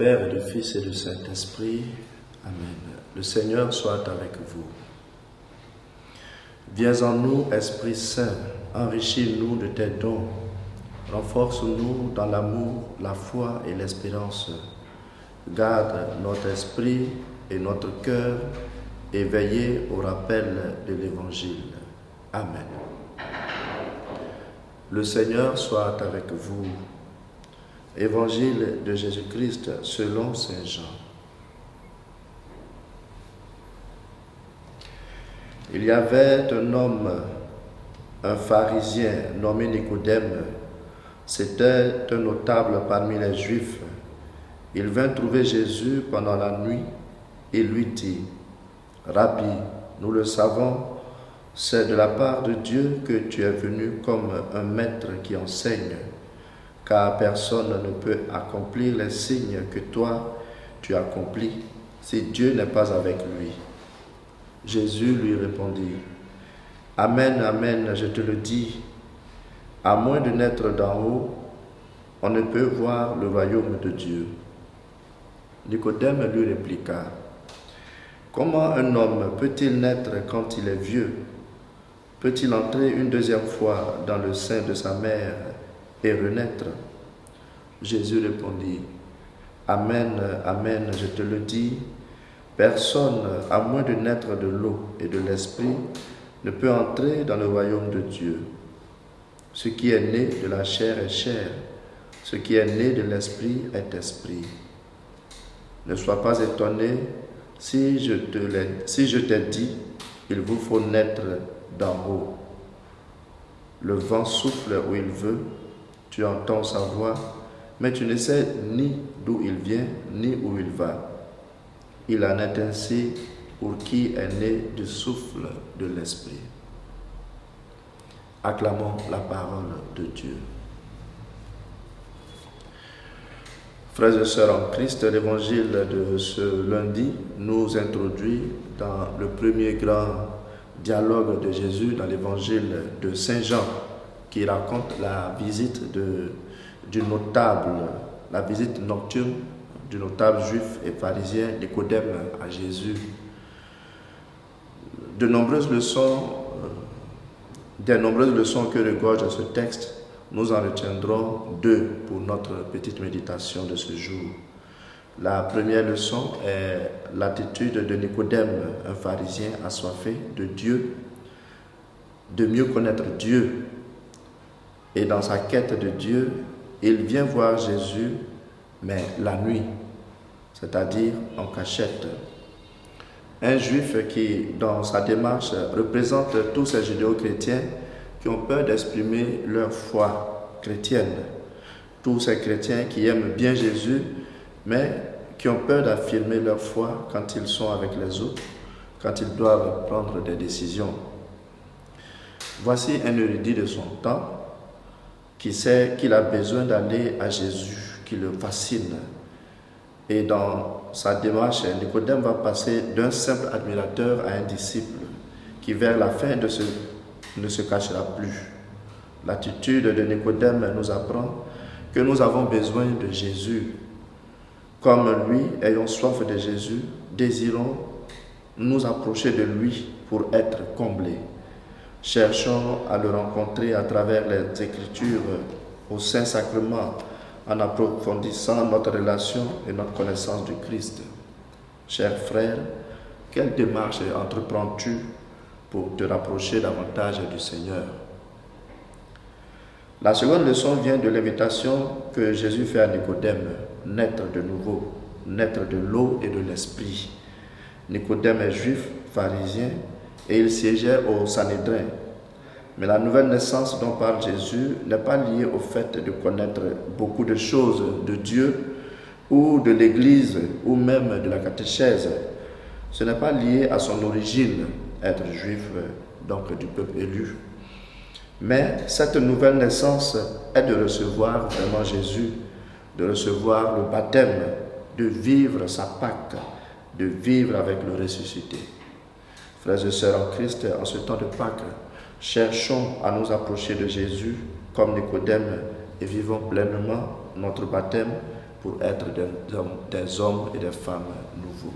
Père, et du Fils et du Saint-Esprit. Amen. Le Seigneur soit avec vous. Viens en nous, Esprit Saint, enrichis-nous de tes dons. Renforce-nous dans l'amour, la foi et l'espérance. Garde notre esprit et notre cœur éveillés au rappel de l'Évangile. Amen. Le Seigneur soit avec vous. Évangile de Jésus-Christ selon saint Jean. Il y avait un homme, un pharisien nommé Nicodème. C'était un notable parmi les Juifs. Il vint trouver Jésus pendant la nuit et lui dit: Rabbi, nous le savons, c'est de la part de Dieu que tu es venu comme un maître qui enseigne, car personne ne peut accomplir les signes que toi tu accomplis si Dieu n'est pas avec lui. Jésus lui répondit: Amen, amen, je te le dis, à moins de naître d'en haut, on ne peut voir le royaume de Dieu. Nicodème lui répliqua: Comment un homme peut-il naître quand il est vieux? Peut-il entrer une deuxième fois dans le sein de sa mère et renaître? Jésus répondit: Amen, amen, je te le dis, personne, à moins de naître de l'eau et de l'esprit, ne peut entrer dans le royaume de Dieu. Ce qui est né de la chair est chair, ce qui est né de l'esprit est esprit. Ne sois pas étonné si je t'ai dit, il vous faut naître d'en haut. Le vent souffle où il veut, tu entends sa voix, mais tu ne sais ni d'où il vient, ni où il va. Il en est ainsi pour qui est né du souffle de l'Esprit. Acclamons la parole de Dieu. Frères et sœurs en Christ, l'évangile de ce lundi nous introduit dans le premier grand dialogue de Jésus dans l'évangile de Saint Jean, qui raconte la visite du notable, la visite nocturne du notable juif et pharisien Nicodème à Jésus. Des nombreuses leçons que regorge ce texte, nous en retiendrons deux pour notre petite méditation de ce jour. La première leçon est l'attitude de Nicodème, un pharisien assoiffé de Dieu, de mieux connaître Dieu. Et dans sa quête de Dieu, il vient voir Jésus, mais la nuit, c'est-à-dire en cachette. Un juif qui, dans sa démarche, représente tous ces judéo-chrétiens qui ont peur d'exprimer leur foi chrétienne. Tous ces chrétiens qui aiment bien Jésus, mais qui ont peur d'affirmer leur foi quand ils sont avec les autres, quand ils doivent prendre des décisions. Voici un érudit de son temps qui sait qu'il a besoin d'aller à Jésus, qui le fascine. Et dans sa démarche, Nicodème va passer d'un simple admirateur à un disciple qui, vers la fin, ne se cachera plus. L'attitude de Nicodème nous apprend que nous avons besoin de Jésus. Comme lui, ayons soif de Jésus, désirons nous approcher de lui pour être comblés. Cherchons à le rencontrer à travers les Écritures, au Saint-Sacrement, en approfondissant notre relation et notre connaissance du Christ. Chers frères, quelle démarche entreprends-tu pour te rapprocher davantage du Seigneur? La seconde leçon vient de l'invitation que Jésus fait à Nicodème, naître de nouveau, naître de l'eau et de l'esprit. Nicodème est juif, pharisien, et il siégeait au Sanhédrin. Mais la nouvelle naissance dont parle Jésus n'est pas liée au fait de connaître beaucoup de choses de Dieu ou de l'Église ou même de la catéchèse. Ce n'est pas lié à son origine, être juif, donc du peuple élu. Mais cette nouvelle naissance est de recevoir vraiment Jésus, de recevoir le baptême, de vivre sa Pâque, de vivre avec le ressuscité. Frères et sœurs en Christ, en ce temps de Pâques, cherchons à nous approcher de Jésus comme Nicodème et vivons pleinement notre baptême pour être des hommes et des femmes nouveaux.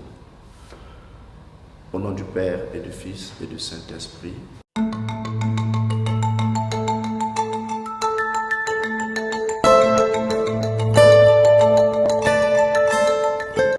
Au nom du Père et du Fils et du Saint-Esprit.